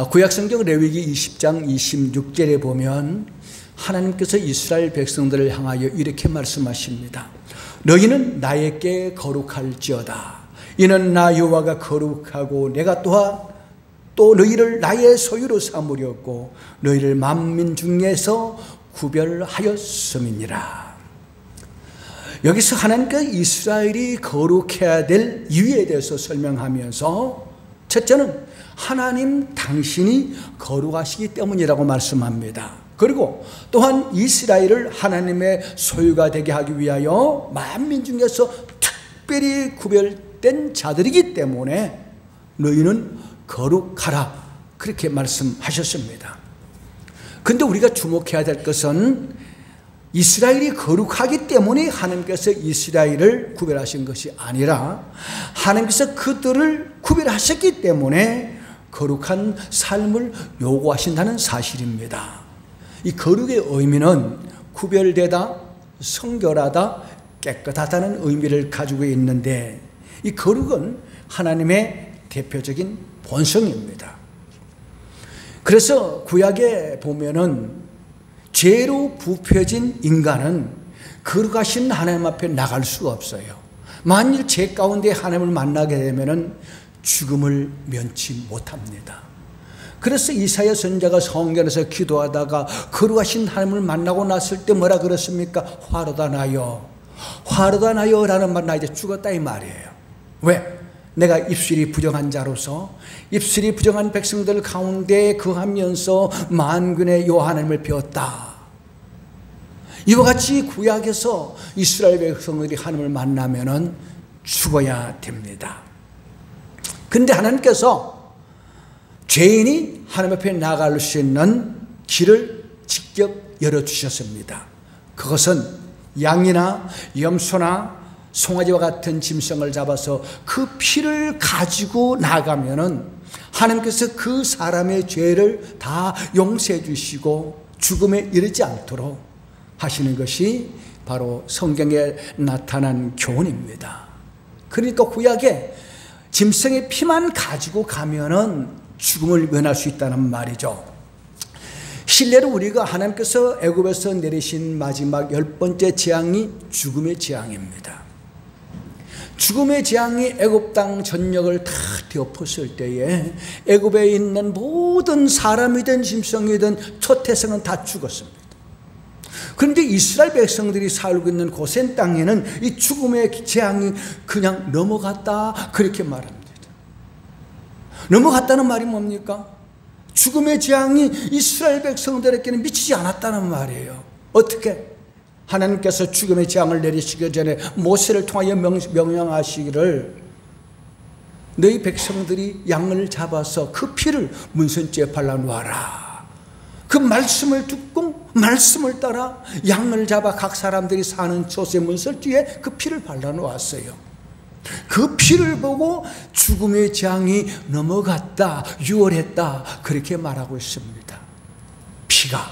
구약성경 레위기 20장 26절에 보면 하나님께서 이스라엘 백성들을 향하여 이렇게 말씀하십니다. 너희는 나에게 거룩할지어다. 이는 나 여호와가 거룩하고 내가 또 너희를 나의 소유로 삼으려고 너희를 만민 중에서 구별하였음이니라. 여기서 하나님께서 이스라엘이 거룩해야 될 이유에 대해서 설명하면서 첫째는 하나님 당신이 거룩하시기 때문이라고 말씀합니다. 그리고 또한 이스라엘을 하나님의 소유가 되게 하기 위하여 만민 중에서 특별히 구별된 자들이기 때문에 너희는 거룩하라, 그렇게 말씀하셨습니다. 그런데 우리가 주목해야 될 것은 이스라엘이 거룩하기 때문에 하나님께서 이스라엘을 구별하신 것이 아니라 하나님께서 그들을 구별하셨기 때문에 거룩한 삶을 요구하신다는 사실입니다. 이 거룩의 의미는 구별되다, 성결하다, 깨끗하다는 의미를 가지고 있는데 이 거룩은 하나님의 대표적인 본성입니다. 그래서 구약에 보면은 죄로 부패진 인간은 거룩하신 하나님 앞에 나갈 수가 없어요. 만일 죄 가운데 하나님을 만나게 되면은 죽음을 면치 못합니다. 그래서 이사야 선지자가 성전에서 기도하다가 거룩하신 하나님을 만나고 났을 때 뭐라 그랬습니까? 화로다 나여, 화로다 나여 라는 말, 나 이제 죽었다 이 말이에요. 왜? 내가 입술이 부정한 자로서 입술이 부정한 백성들 가운데 거하면서 만군의 여호와 하나님을 배웠다. 이와 같이 구약에서 이스라엘 백성들이 하나님을 만나면은 죽어야 됩니다. 그런데 하나님께서 죄인이 하나님 앞에 나갈 수 있는 길을 직접 열어주셨습니다. 그것은 양이나 염소나 송아지와 같은 짐승을 잡아서 그 피를 가지고 나가면은 하나님께서 그 사람의 죄를 다 용서해 주시고 죽음에 이르지 않도록 하시는 것이 바로 성경에 나타난 교훈입니다. 그러니까 구약에 짐승의 피만 가지고 가면은 죽음을 면할 수 있다는 말이죠. 실례로 우리가 하나님께서 애굽에서 내리신 마지막 10번째 재앙이 죽음의 재앙입니다. 죽음의 재앙이 애굽 땅 전역을 다 뒤엎었을 때에 애굽에 있는 모든 사람이든 짐승이든 초태생은 다 죽었습니다. 그런데 이스라엘 백성들이 살고 있는 고센 땅에는 이 죽음의 재앙이 그냥 넘어갔다, 그렇게 말합니다. 넘어갔다는 말이 뭡니까? 죽음의 재앙이 이스라엘 백성들에게는 미치지 않았다는 말이에요. 어떻게? 하나님께서 죽음의 재앙을 내리시기 전에 모세를 통하여 명령하시기를 너희 백성들이 양을 잡아서 그 피를 문선지에 발라놓아라. 그 말씀을 듣고 말씀을 따라 양을 잡아 각 사람들이 사는 곳의 문설지에 그 피를 발라놓았어요. 그 피를 보고 죽음의 재앙이 넘어갔다, 유월했다, 그렇게 말하고 있습니다. 피가,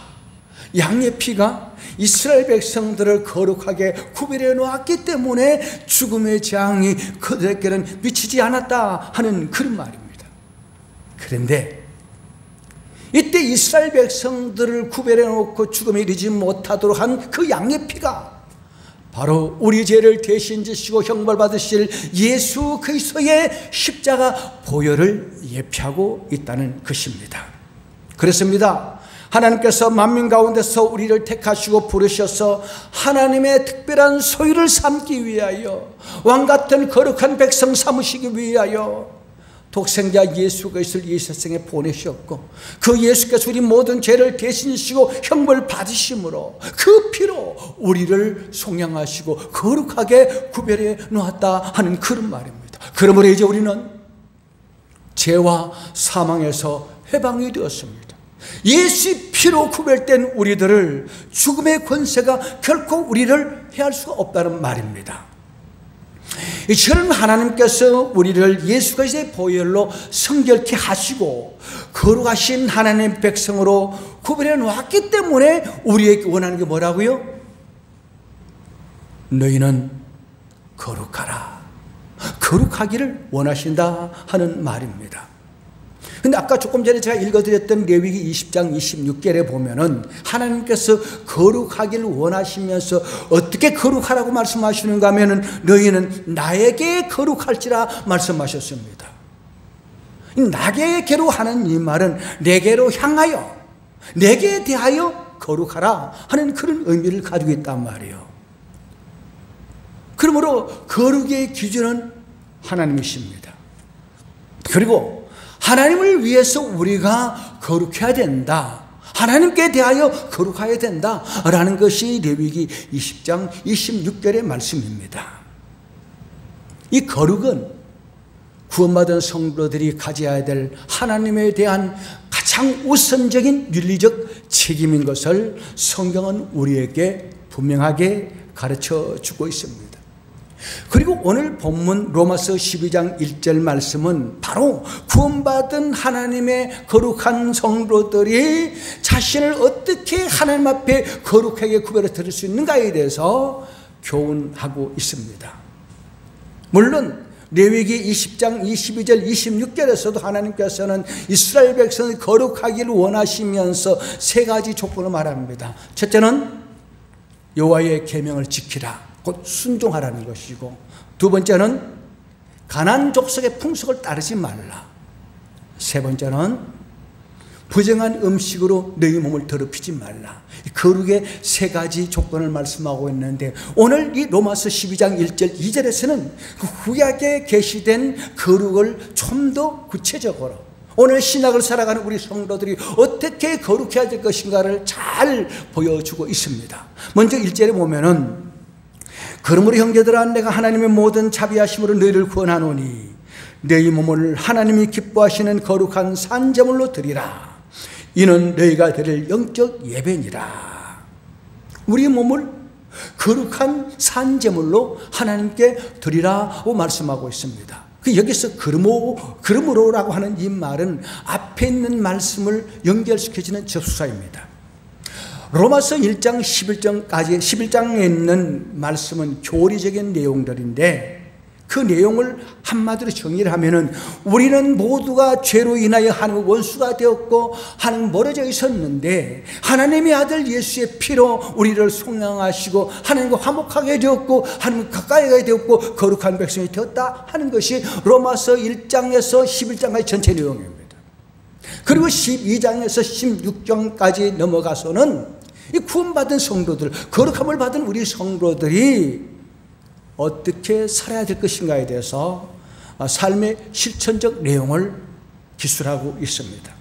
양의 피가 이스라엘 백성들을 거룩하게 구별해 놓았기 때문에 죽음의 재앙이 그들에게는 미치지 않았다 하는 그런 말입니다. 그런데 이때 이스라엘 백성들을 구별해 놓고 죽음에 이르지 못하도록 한 그 양의 피가 바로 우리 죄를 대신 지시고 형벌받으실 예수 그리스도의 십자가 보혈을 예표하고 있다는 것입니다. 그렇습니다. 하나님께서 만민 가운데서 우리를 택하시고 부르셔서 하나님의 특별한 소유를 삼기 위하여 왕같은 거룩한 백성 삼으시기 위하여 독생자 예수 그리스도를 이 세상에 보내셨고 그 예수께서 우리 모든 죄를 대신하시고 형벌 받으심으로 그 피로 우리를 속량하시고 거룩하게 구별해 놓았다 하는 그런 말입니다. 그러므로 이제 우리는 죄와 사망에서 해방이 되었습니다. 예수의 피로 구별된 우리들을 죽음의 권세가 결코 우리를 해할 수가 없다는 말입니다. 이처럼 하나님께서 우리를 예수 그리스도의 보혈로 성결케 하시고 거룩하신 하나님의 백성으로 구별해 놓았기 때문에 우리에게 원하는 게 뭐라고요? 너희는 거룩하라, 거룩하기를 원하신다 하는 말입니다. 근데 아까 조금 전에 제가 읽어드렸던 레위기 20장 26절에 보면은 하나님께서 거룩하기를 원하시면서 어떻게 거룩하라고 말씀하시는가 하면은 너희는 나에게 거룩할지라 말씀하셨습니다. 나에게로 하는 이 말은 내게로 향하여 내게 대하여 거룩하라 하는 그런 의미를 가지고 있단 말이에요. 그러므로 거룩의 기준은 하나님이십니다. 그리고 하나님을 위해서 우리가 거룩해야 된다, 하나님께 대하여 거룩해야 된다라는 것이 레위기 20장 26절의 말씀입니다. 이 거룩은 구원받은 성도들이 가져야 될 하나님에 대한 가장 우선적인 윤리적 책임인 것을 성경은 우리에게 분명하게 가르쳐 주고 있습니다. 그리고 오늘 본문 로마서 12장 1절 말씀은 바로 구원받은 하나님의 거룩한 성도들이 자신을 어떻게 하나님 앞에 거룩하게 구별해 드릴 수 있는가에 대해서 교훈하고 있습니다. 물론 레위기 20장 22절 26절에서도 하나님께서는 이스라엘 백성이 거룩하기를 원하시면서 세 가지 조건을 말합니다. 첫째는 여호와의 계명을 지키라, 곧 순종하라는 것이고, 두 번째는 가나안 족속의 풍속을 따르지 말라, 세 번째는 부정한 음식으로 너희 몸을 더럽히지 말라. 거룩의 세 가지 조건을 말씀하고 있는데, 오늘 이 로마서 12장 1절 2절에서는 그 구약에 계시된 거룩을 좀 더 구체적으로 오늘 신약을 살아가는 우리 성도들이 어떻게 거룩해야 될 것인가를 잘 보여주고 있습니다. 먼저 1절에 보면은 그러므로 형제들아, 내가 하나님의 모든 자비하심으로 너희를 구원하노니 너희 몸을 하나님이 기뻐하시는 거룩한 산제물로 드리라. 이는 너희가 드릴 영적 예배니라. 우리 몸을 거룩한 산제물로 하나님께 드리라고 말씀하고 있습니다. 여기서 그러므로라고 하는 이 말은 앞에 있는 말씀을 연결시켜주는 접수사입니다. 로마서 1장 11장에 있는 말씀은 교리적인 내용들인데, 그 내용을 한마디로 정리를 하면은 우리는 모두가 죄로 인하여 하나님의 원수가 되었고 하나님 멀어져 있었는데 하나님의 아들 예수의 피로 우리를 속량하시고 하나님과 화목하게 되었고 하나님 가까이 가게 되었고 거룩한 백성이 되었다 하는 것이 로마서 1장에서 11장까지 전체 내용입니다. 그리고 12장에서 16장까지 넘어가서는 이 구원받은 성도들, 거룩함을 받은 우리 성도들이 어떻게 살아야 될 것인가에 대해서 삶의 실천적 내용을 기술하고 있습니다.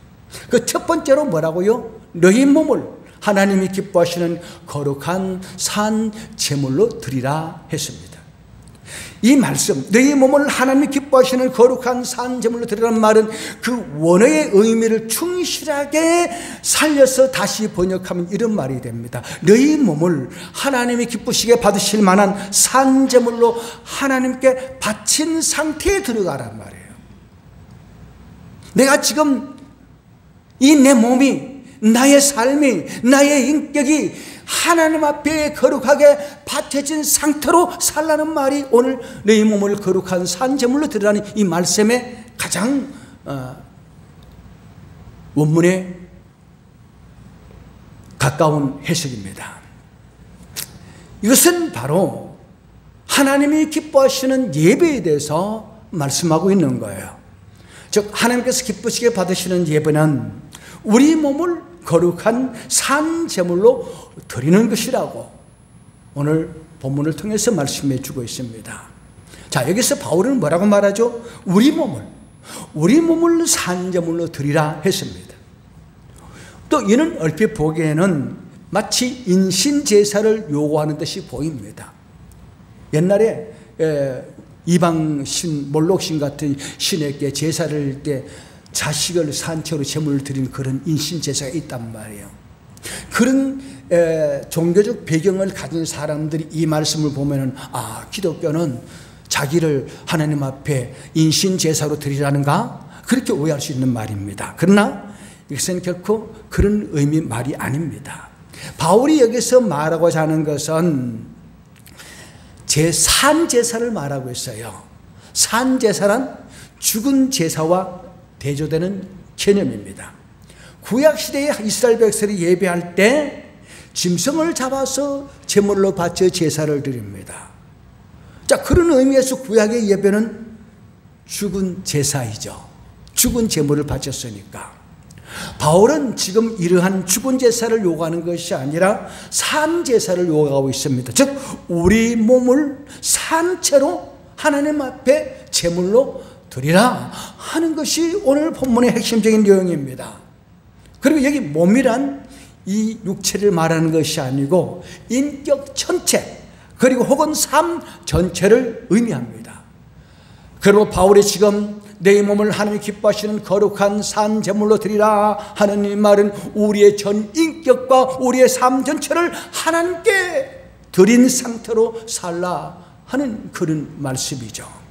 그 첫 번째로 뭐라고요? 너희 몸을 하나님이 기뻐하시는 거룩한 산 제물로 드리라 했습니다. 이 말씀, 너희 몸을 하나님이 기뻐하시는 거룩한 산 제물로 드리라는 말은 그 원어의 의미를 충실하게 살려서 다시 번역하면 이런 말이 됩니다. 너희 몸을 하나님이 기쁘시게 받으실 만한 산 제물로 하나님께 바친 상태에 들어가란 말이에요. 내가 지금 이 내 몸이, 나의 삶이, 나의 인격이 하나님 앞에 거룩하게 바쳐진 상태로 살라는 말이 오늘 너희 몸을 거룩한 산제물로 드리라는 이 말씀의 가장 원문에 가까운 해석입니다. 이것은 바로 하나님이 기뻐하시는 예배에 대해서 말씀하고 있는 거예요. 즉 하나님께서 기쁘시게 받으시는 예배는 우리 몸을 거룩한 산 제물로 드리는 것이라고 오늘 본문을 통해서 말씀해 주고 있습니다. 자, 여기서 바울은 뭐라고 말하죠? 우리 몸을 산 제물로 드리라 했습니다. 또 이는 얼핏 보기에는 마치 인신 제사를 요구하는 듯이 보입니다. 옛날에 이방신, 몰록신 같은 신에게 제사를 때 자식을 산채로 제물을 드리는 그런 인신제사가 있단 말이에요. 그런 종교적 배경을 가진 사람들이 이 말씀을 보면은 기독교는 자기를 하나님 앞에 인신제사로 드리라는가? 그렇게 오해할 수 있는 말입니다. 그러나 이것은 결코 그런 의미 말이 아닙니다. 바울이 여기서 말하고자 하는 것은 산제사를 말하고 있어요. 산제사란 죽은 제사와 대조되는 개념입니다. 구약시대의 이스라엘 백성이 예배할 때 짐승을 잡아서 제물로 바쳐 제사를 드립니다. 자, 그런 의미에서 구약의 예배는 죽은 제사이죠. 죽은 제물을 바쳤으니까. 바울은 지금 이러한 죽은 제사를 요구하는 것이 아니라 산 제사를 요구하고 있습니다. 즉 우리 몸을 산채로 하나님 앞에 제물로 드리라 하는 것이 오늘 본문의 핵심적인 내용입니다. 그리고 여기 몸이란 이 육체를 말하는 것이 아니고 인격 전체 그리고 혹은 삶 전체를 의미합니다. 그리고 바울이 지금 내 몸을 하나님 기뻐하시는 거룩한 산 제물로 드리라 하는 이 말은 우리의 전 인격과 우리의 삶 전체를 하나님께 드린 상태로 살라 하는 그런 말씀이죠.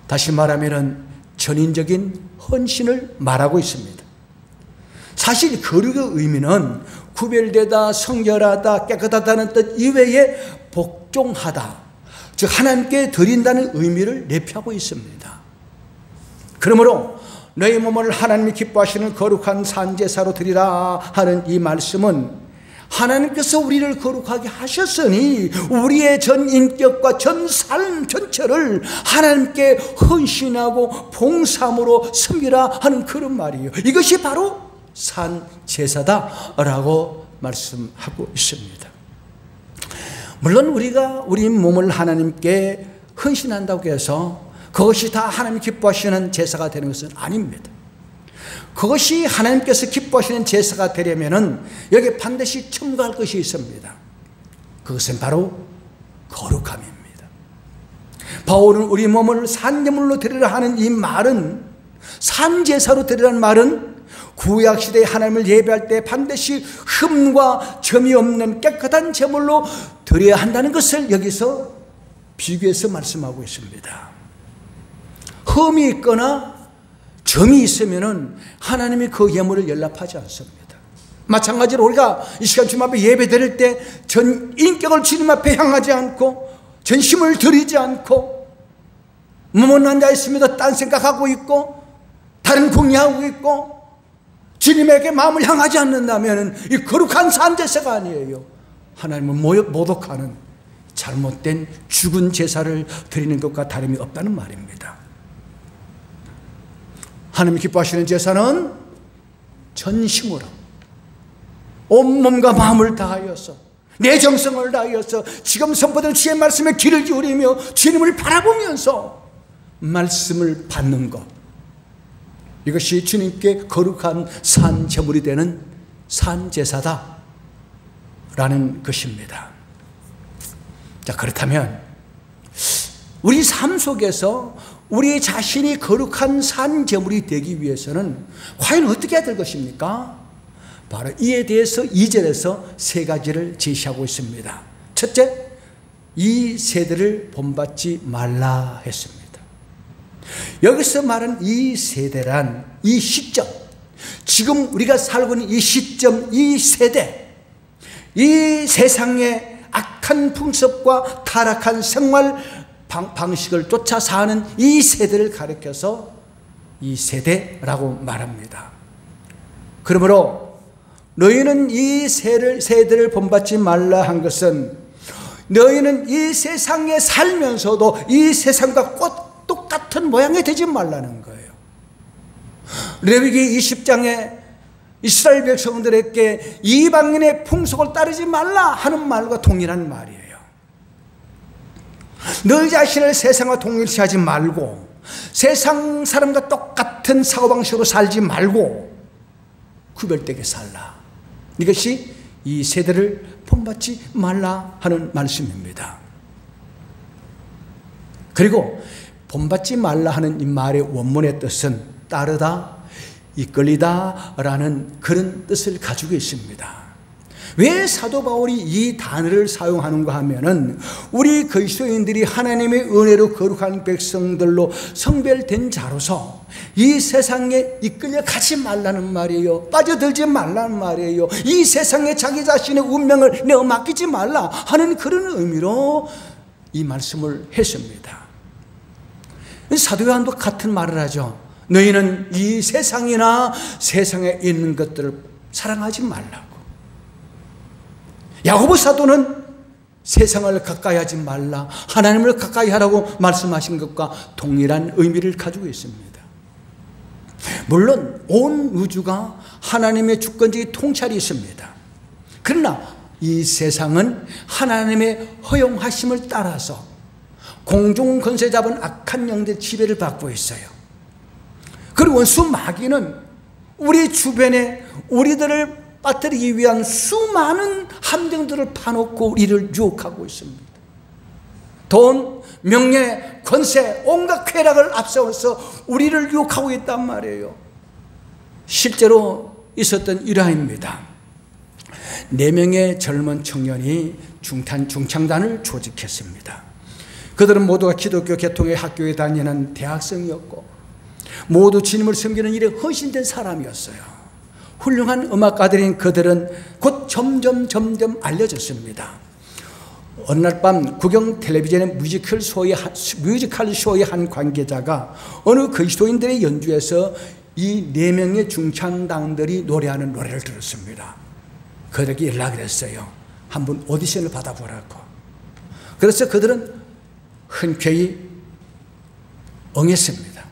다시 말하면 전인적인 헌신을 말하고 있습니다. 사실 거룩의 의미는 구별되다, 성결하다, 깨끗하다는 뜻 이외에 복종하다, 즉 하나님께 드린다는 의미를 내포하고 있습니다. 그러므로 너희 몸을 하나님이 기뻐하시는 거룩한 산제사로 드리라 하는 이 말씀은 하나님께서 우리를 거룩하게 하셨으니 우리의 전 인격과 전 삶 전체를 하나님께 헌신하고 봉사함으로 섬기라 하는 그런 말이에요. 이것이 바로 산제사다라고 말씀하고 있습니다. 물론 우리가 우리 몸을 하나님께 헌신한다고 해서 그것이 다 하나님 기뻐하시는 제사가 되는 것은 아닙니다. 그것이 하나님께서 기뻐하시는 제사가 되려면은 여기 반드시 첨가할 것이 있습니다. 그것은 바로 거룩함입니다. 바울은 우리 몸을 산제물로 드리라 하는 이 말은, 산제사로 드리라는 말은 구약시대에 하나님을 예배할 때 반드시 흠과 점이 없는 깨끗한 제물로 드려야 한다는 것을 여기서 비교해서 말씀하고 있습니다. 흠이 있거나 점이 있으면 하나님이 그 예물을 연락하지 않습니다. 마찬가지로 우리가 이 시간 주님 앞에 예배 드릴 때 전 인격을 주님 앞에 향하지 않고 전심을 드리지 않고 몸은 앉아 있습니다. 딴 생각하고 있고 다른 궁리하고 있고 주님에게 마음을 향하지 않는다면 이 거룩한 산제사가 아니에요. 하나님을 모독하는 잘못된 죽은 제사를 드리는 것과 다름이 없다는 말입니다. 하나님 기뻐하시는 제사는 전심으로 온몸과 마음을 다하여서 내 정성을 다하여서 지금 선포된 주의 말씀에 귀를 기울이며 주님을 바라보면서 말씀을 받는 것, 이것이 주님께 거룩한 산제물이 되는 산제사다 라는 것입니다. 자, 그렇다면 우리 삶 속에서 우리 자신이 거룩한 산제물이 되기 위해서는 과연 어떻게 해야 될 것입니까? 바로 이에 대해서 2절에서 세 가지를 제시하고 있습니다. 첫째, 이 세대를 본받지 말라 했습니다. 여기서 말한 이 세대란 이 시점, 지금 우리가 살고 있는 이 시점, 이 세대, 이 세상의 악한 풍습과 타락한 생활 방식을 쫓아 사는 이 세대를 가리켜서 이 세대라고 말합니다. 그러므로 너희는 이 세대를 본받지 말라 한 것은 너희는 이 세상에 살면서도 이 세상과 똑같은 모양이 되지 말라는 거예요. 레위기 20장에 이스라엘 백성들에게 이방인의 풍속을 따르지 말라 하는 말과 동일한 말이에요. 너희 자신을 세상과 동일시하지 말고 세상 사람과 똑같은 사고방식으로 살지 말고 구별되게 살라. 이것이 이 세대를 본받지 말라 하는 말씀입니다. 그리고 본받지 말라 하는 이 말의 원문의 뜻은 따르다, 이끌리다 라는 그런 뜻을 가지고 있습니다. 왜 사도 바울이 이 단어를 사용하는가 하면은 우리 그리스도인들이 하나님의 은혜로 거룩한 백성들로 성별된 자로서 이 세상에 이끌려 가지 말라는 말이에요. 빠져들지 말라는 말이에요. 이 세상에 자기 자신의 운명을 내어 맡기지 말라 하는 그런 의미로 이 말씀을 했습니다. 사도 요한도 같은 말을 하죠. 너희는 이 세상이나 세상에 있는 것들을 사랑하지 말라고. 야고보 사도는 세상을 가까이 하지 말라, 하나님을 가까이 하라고 말씀하신 것과 동일한 의미를 가지고 있습니다. 물론 온 우주가 하나님의 주권적인 통찰이 있습니다. 그러나 이 세상은 하나님의 허용하심을 따라서 공중 권세 잡은 악한 영들의 지배를 받고 있어요. 그리고 원수 마귀는 우리 주변에 우리들을 빠뜨리기 위한 수많은 함정들을 파놓고 우리를 유혹하고 있습니다. 돈, 명예, 권세, 온갖 쾌락을 앞세워서 우리를 유혹하고 있단 말이에요. 실제로 있었던 일화입니다. 4명의 젊은 청년이 중창단을 조직했습니다. 그들은 모두가 기독교 계통의 학교에 다니는 대학생이었고 모두 주님을 섬기는 일에 헌신된 사람이었어요. 훌륭한 음악가들인 그들은 곧 점점 알려졌습니다. 어느 날 밤 국영 텔레비전의 뮤지컬 쇼의 한 관계자가 어느 그리스도인들의 연주에서 이 4명의 중창단들이 노래하는 노래를 들었습니다. 그들에게 연락을 했어요. 한번 오디션을 받아보라고. 그래서 그들은 흔쾌히 응했습니다.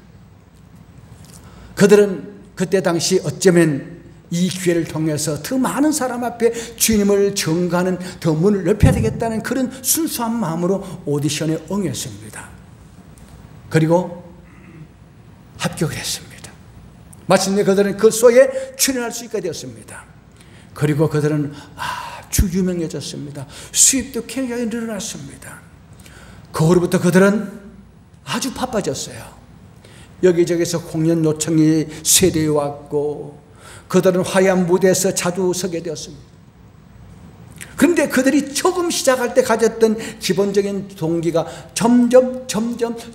그들은 그때 당시 어쩌면 이 기회를 통해서 더 많은 사람 앞에 주님을 증거하는 더 문을 넓혀야 되겠다는 그런 순수한 마음으로 오디션에 응했습니다. 그리고 합격을 했습니다. 마침내 그들은 그 쇼에 출연할 수 있게 되었습니다. 그리고 그들은 아주 유명해졌습니다. 수입도 굉장히 늘어났습니다. 그 후로부터 그들은 아주 바빠졌어요. 여기저기서 공연 요청이 쇄도해 왔고 그들은 화려한 무대에서 자주 서게 되었습니다. 그런데 그들이 처음 시작할 때 가졌던 기본적인 동기가 점점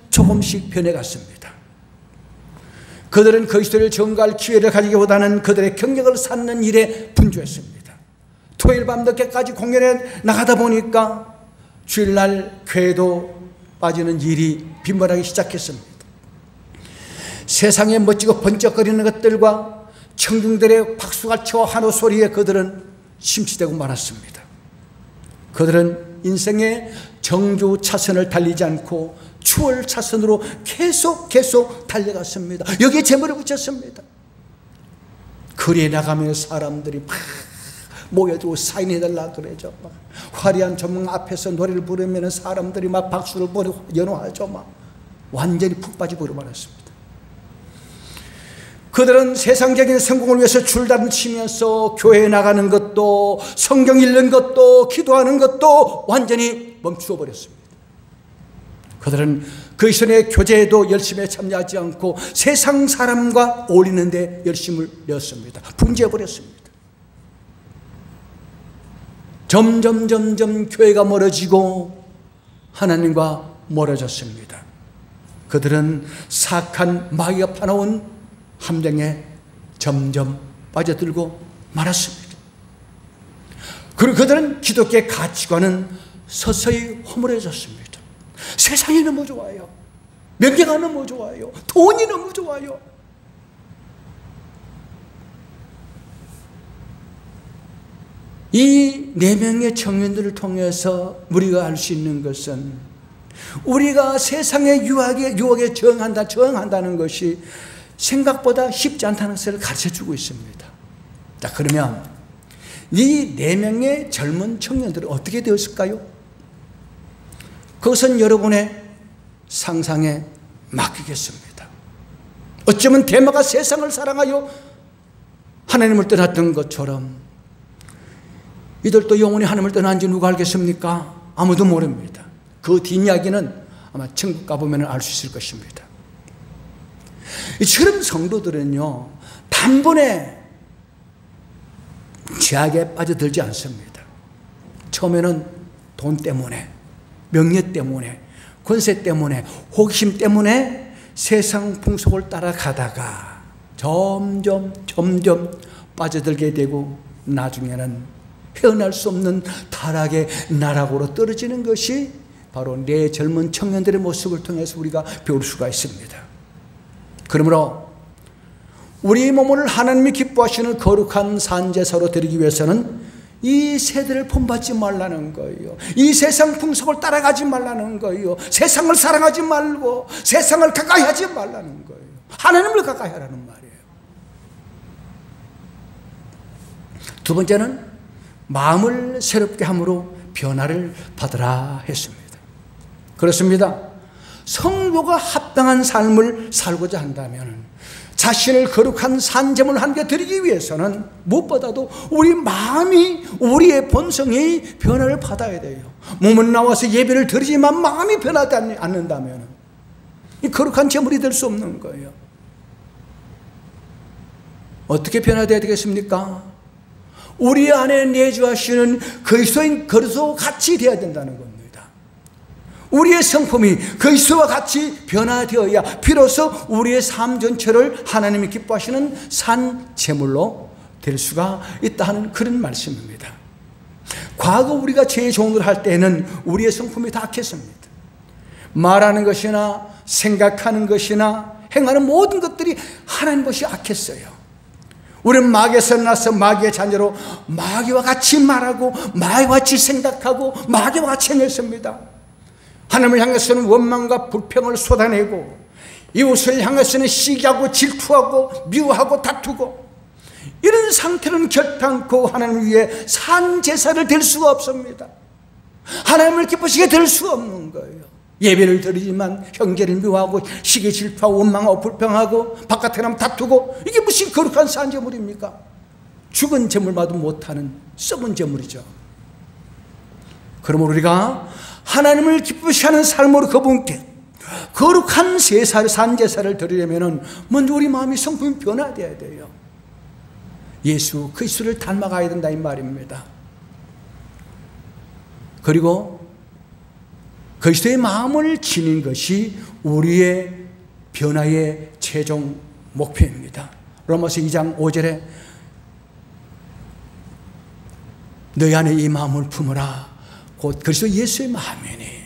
조금씩 변해갔습니다. 그들은 그리스도를 전가할 기회를 가지기보다는 그들의 경력을 쌓는 일에 분주했습니다. 토요일 밤 늦게까지 공연에 나가다 보니까 주일날 교회도 빠지는 일이 빈번하기 시작했습니다. 세상에 멋지고 번쩍거리는 것들과 청중들의 박수갈채와 한호 소리에 그들은 심취되고 말았습니다. 그들은 인생의 정주 차선을 달리지 않고 추월 차선으로 계속 달려갔습니다. 여기에 제물을 붙였습니다. 거리에 나가면 사람들이 막 모여들고 사인해달라 그러죠. 막 화려한 조명 앞에서 노래를 부르면 사람들이 막 박수를 보내고 연호하죠. 막 완전히 푹 빠져버려 말았습니다. 그들은 세상적인 성공을 위해서 줄다리치면서 교회에 나가는 것도 성경 읽는 것도 기도하는 것도 완전히 멈추어 버렸습니다. 그들은 그리스도의 교제에도 열심히 참여하지 않고 세상 사람과 어울리는 데 열심을 내었습니다. 분주해 버렸습니다. 점점 교회가 멀어지고 하나님과 멀어졌습니다. 그들은 사악한 마귀가 파놓은 함정에 점점 빠져들고 말았습니다. 그리고 그들은 기독교의 가치관은 서서히 허물어졌습니다. 세상이 너무 좋아요. 명예가 너무 좋아요. 돈이 너무 좋아요. 이 4명의 청년들을 통해서 우리가 알 수 있는 것은 우리가 세상의 유혹에 저항한다는 것이 생각보다 쉽지 않다는 것을 가르쳐주고 있습니다. 자, 그러면 이 4명의 젊은 청년들은 어떻게 되었을까요? 그것은 여러분의 상상에 맡기겠습니다. 어쩌면 데마가 세상을 사랑하여 하나님을 떠났던 것처럼 이들도 영원히 하나님을 떠난지 누가 알겠습니까? 아무도 모릅니다. 그 뒷이야기는 아마 천국 가보면 알 수 있을 것입니다. 이처럼 성도들은요, 단번에 죄악에 빠져들지 않습니다. 처음에는 돈 때문에, 명예 때문에, 권세 때문에, 호기심 때문에 세상 풍속을 따라가다가 점점 빠져들게 되고 나중에는 헤어날 수 없는 타락의 나락으로 떨어지는 것이 바로 내 젊은 청년들의 모습을 통해서 우리가 배울 수가 있습니다. 그러므로 우리 몸을 하나님이 기뻐하시는 거룩한 산제사로 드리기 위해서는 이 세대를 본받지 말라는 거예요. 이 세상 풍속을 따라가지 말라는 거예요. 세상을 사랑하지 말고 세상을 가까이 하지 말라는 거예요. 하나님을 가까이 하라는 말이에요. 두 번째는 마음을 새롭게 함으로 변화를 받으라 했습니다. 그렇습니다. 성도가 합당한 삶을 살고자 한다면 자신을 거룩한 산제물을 하나님께 드리기 위해서는 무엇보다도 우리 마음이, 우리의 본성이 변화를 받아야 돼요. 몸은 나와서 예배를 드리지만 마음이 변하지 않는다면 이 거룩한 제물이 될 수 없는 거예요. 어떻게 변화되어야 되겠습니까? 우리 안에 내주하시는 그리스도인 그리스도 같이 되어야 된다는 겁니다. 우리의 성품이 그리스도와 같이 변화되어야 비로소 우리의 삶 전체를 하나님이 기뻐하시는 산 제물로 될 수가 있다는 그런 말씀입니다. 과거 우리가 죄의 종을 할 때는 우리의 성품이 다 악했습니다. 말하는 것이나 생각하는 것이나 행하는 모든 것들이 하나님 것이 악했어요. 우리는 마귀에서 나서 마귀의 자녀로 마귀와 같이 말하고 마귀와 같이 생각하고 마귀와 같이 행했습니다. 하나님을 향해서는 원망과 불평을 쏟아내고 이웃을 향해서는 시기하고 질투하고 미워하고 다투고 이런 상태는 결단코 하나님을 위해 산 제사를 드릴 수가 없습니다. 하나님을 기쁘시게 될 수 없는 거예요. 예배를 드리지만 형제를 미워하고 시기 질투하고 원망하고 불평하고 바깥에 나면 다투고 이게 무슨 거룩한 산 제물입니까? 죽은 제물마도 못하는 썩은 제물이죠. 그러므로 우리가 하나님을 기쁘시게 하는 삶으로 그분께 거룩한 산제사를 드리려면 먼저 우리 마음이 성품이 변화되어야 돼요. 예수 그리스도를 닮아가야 된다 이 말입니다. 그리고 그리스도의 마음을 지닌 것이 우리의 변화의 최종 목표입니다. 로마서 2장 5절에 너희 안에 이 마음을 품으라. 곧 그리스도 예수의 마음이니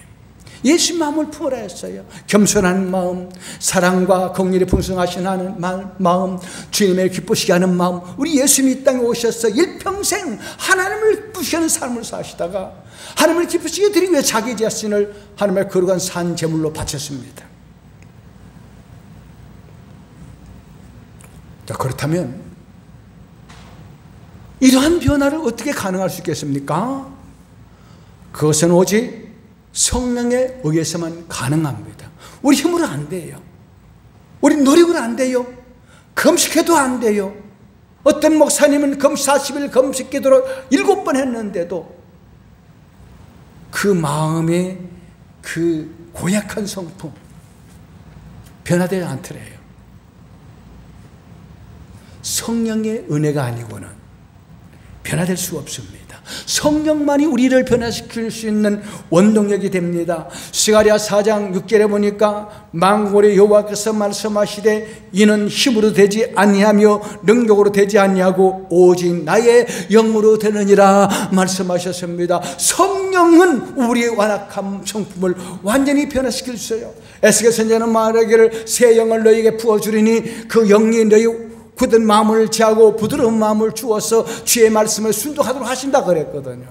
예수의 마음을 품으라 했어요. 겸손한 마음, 사랑과 긍휼이 풍성하신 마음, 주님을 기쁘시게 하는 마음. 우리 예수님이 이 땅에 오셔서 일평생 하나님을 기쁘시게 하는 삶을 사시다가 하나님을 기쁘시게 드리기 위해 자기 자신을 하나님의 거룩한 산 제물로 바쳤습니다. 자, 그렇다면 이러한 변화를 어떻게 가능할 수 있겠습니까? 그것은 오직 성령에 의해서만 가능합니다. 우리 힘으로 안 돼요. 우리 노력으로 안 돼요. 금식해도 안 돼요. 어떤 목사님은 40일 금식 기도를 7번 했는데도 그 마음의 그 고약한 성품 변화되지 않더래요. 성령의 은혜가 아니고는 변화될 수 없습니다. 성령만이 우리를 변화시킬 수 있는 원동력이 됩니다. 스가랴 4장 6절에 보니까 만군의 여호와께서 말씀하시되 이는 힘으로 되지 아니하며 능력으로 되지 아니하고 오직 나의 영으로 되느니라 말씀하셨습니다. 성령은 우리의 완악한 성품을 완전히 변화시킬 수 있어요. 에스겔 선지자는 말하기를 새 영을 너희에게 부어주리니 그 영이 너희 굳은 마음을 제하고 부드러운 마음을 주어서 주의 말씀을 순종하도록 하신다 그랬거든요.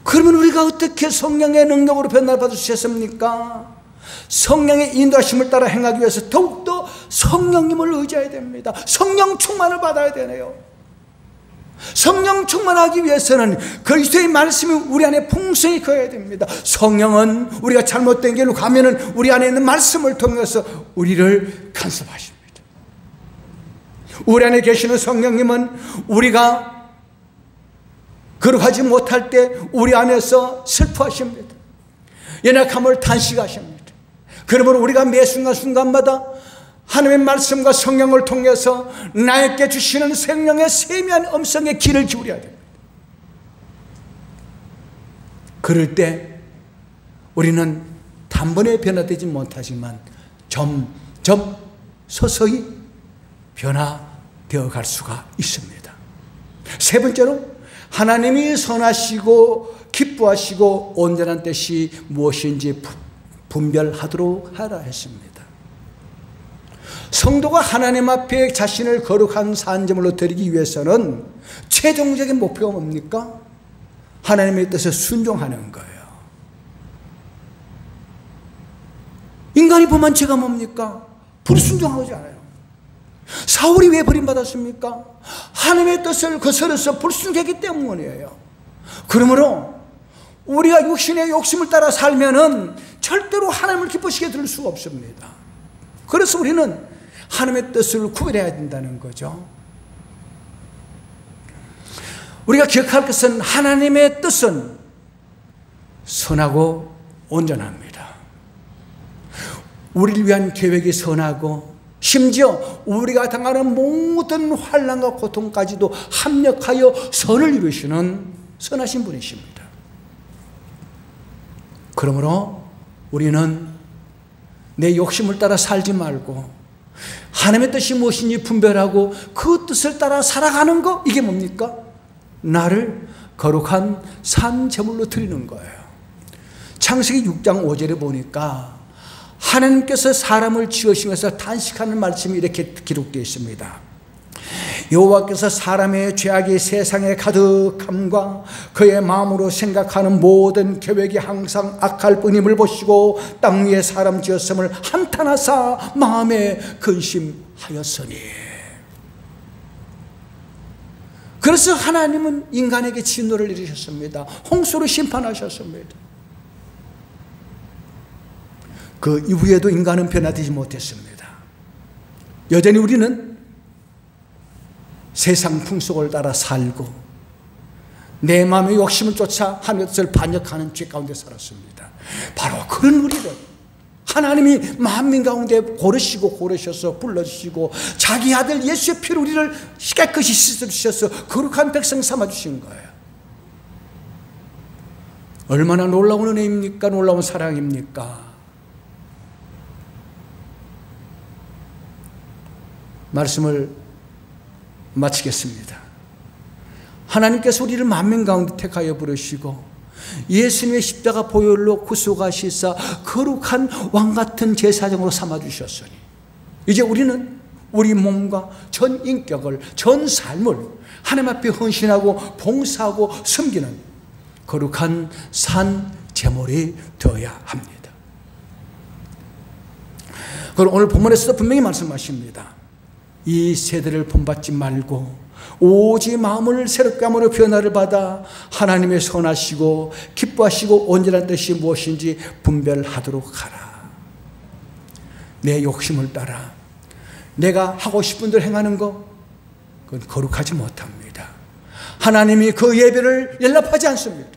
그러면 우리가 어떻게 성령의 능력으로 변화를 받을 수 있습니까? 성령의 인도하심을 따라 행하기 위해서 더욱더 성령님을 의지해야 됩니다. 성령 충만을 받아야 되네요. 성령 충만하기 위해서는 그리스도의 말씀이 우리 안에 풍성히 거해야 됩니다. 성령은 우리가 잘못된 길로 가면은 우리 안에 있는 말씀을 통해서 우리를 간섭하십니다. 우리 안에 계시는 성령님은 우리가 거룩하지 못할 때 우리 안에서 슬퍼하십니다. 연약함을 탄식하십니다. 그러므로 우리가 매 순간순간마다 하나님의 말씀과 성령을 통해서 나에게 주시는 생명의 세미한 음성에 귀를 기울여야 됩니다. 그럴 때 우리는 단번에 변화되지 못하지만 점점 서서히 변화되어 갈 수가 있습니다. 세 번째로 하나님이 선하시고 기뻐하시고 온전한 뜻이 무엇인지 분별하도록 하라 했습니다. 성도가 하나님 앞에 자신을 거룩한 산제물로 드리기 위해서는 최종적인 목표가 뭡니까? 하나님의 뜻에 순종하는 거예요. 인간이 범한 죄가 뭡니까? 불순종하지 않아요. 사울이 왜 버림받았습니까? 하나님의 뜻을 거스려서 불순종했기 때문이에요. 그러므로 우리가 육신의 욕심을 따라 살면은 절대로 하나님을 기쁘시게 들 수가 없습니다. 그래서 우리는 하나님의 뜻을 구별해야 된다는 거죠. 우리가 기억할 것은 하나님의 뜻은 선하고 온전합니다. 우리를 위한 계획이 선하고 심지어 우리가 당하는 모든 환난과 고통까지도 합력하여 선을 이루시는 선하신 분이십니다. 그러므로 우리는 내 욕심을 따라 살지 말고 하나님의 뜻이 무엇인지 분별하고 그 뜻을 따라 살아가는 거, 이게 뭡니까? 나를 거룩한 산 제물로 드리는 거예요. 창세기 6장 5절에 보니까 하나님께서 사람을 지으시면서 단식하는 말씀이 이렇게 기록되어 있습니다. 여호와께서 사람의 죄악이 세상에 가득함과 그의 마음으로 생각하는 모든 계획이 항상 악할 뿐임을 보시고 땅 위에 사람 지었음을 한탄하사 마음에 근심하였으니. 그래서 하나님은 인간에게 진노를 내리셨습니다. 홍수로 심판하셨습니다. 그 이후에도 인간은 변화되지 못했습니다. 여전히 우리는 세상 풍속을 따라 살고 내 마음의 욕심을 쫓아 하나님의 뜻을 반역하는 죄 가운데 살았습니다. 바로 그런 우리를 하나님이 만민 가운데 고르셔서 불러주시고 자기 아들 예수의 피로 우리를 깨끗이 씻어주셔서 거룩한 백성 삼아주신 거예요. 얼마나 놀라운 은혜입니까? 놀라운 사랑입니까? 말씀을 마치겠습니다. 하나님께서 우리를 만민 가운데 택하여 부르시고 예수님의 십자가 보혈로 구속하시사 거룩한 왕같은 제사장으로 삼아주셨으니 이제 우리는 우리 몸과 전 인격을, 전 삶을 하나님 앞에 헌신하고 봉사하고 섬기는 거룩한 산 제물이 되어야 합니다. 그럼 오늘 본문에서도 분명히 말씀하십니다. 이 세대를 본받지 말고 오직 마음을 새롭게 함으로 변화를 받아 하나님의 선하시고 기뻐하시고 온전한 뜻이 무엇인지 분별하도록 하라. 내 욕심을 따라 내가 하고 싶은 대로 행하는 것, 그건 거룩하지 못합니다. 하나님이 그 예배를 연락하지 않습니다.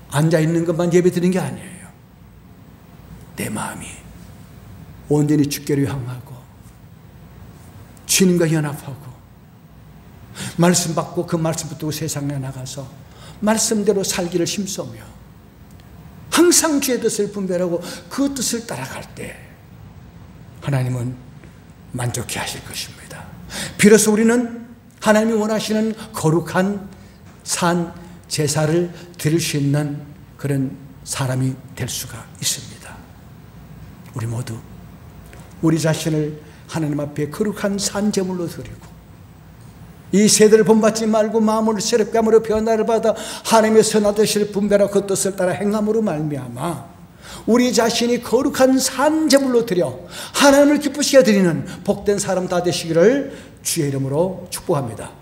앉아있는 것만 예배 드리는 게 아니에요. 내 마음이 온전히 주께로 향하고 주님과 연합하고 말씀 받고 그 말씀 붙들고 세상에 나가서 말씀대로 살기를 힘쓰며 항상 주의 뜻을 분별하고 그 뜻을 따라갈 때 하나님은 만족해 하실 것입니다. 비로소 우리는 하나님이 원하시는 거룩한 산 제사를 드릴 수 있는 그런 사람이 될 수가 있습니다. 우리 모두 우리 자신을 하나님 앞에 거룩한 산 제물로 드리고 이 세대를 본받지 말고 마음을 새롭게 함으로 변화를 받아 하나님의 선한 뜻을 분별하고 그 뜻을 따라 행함으로 말미암아 우리 자신이 거룩한 산 제물로 드려 하나님을 기쁘시게 드리는 복된 사람 다 되시기를 주의 이름으로 축복합니다.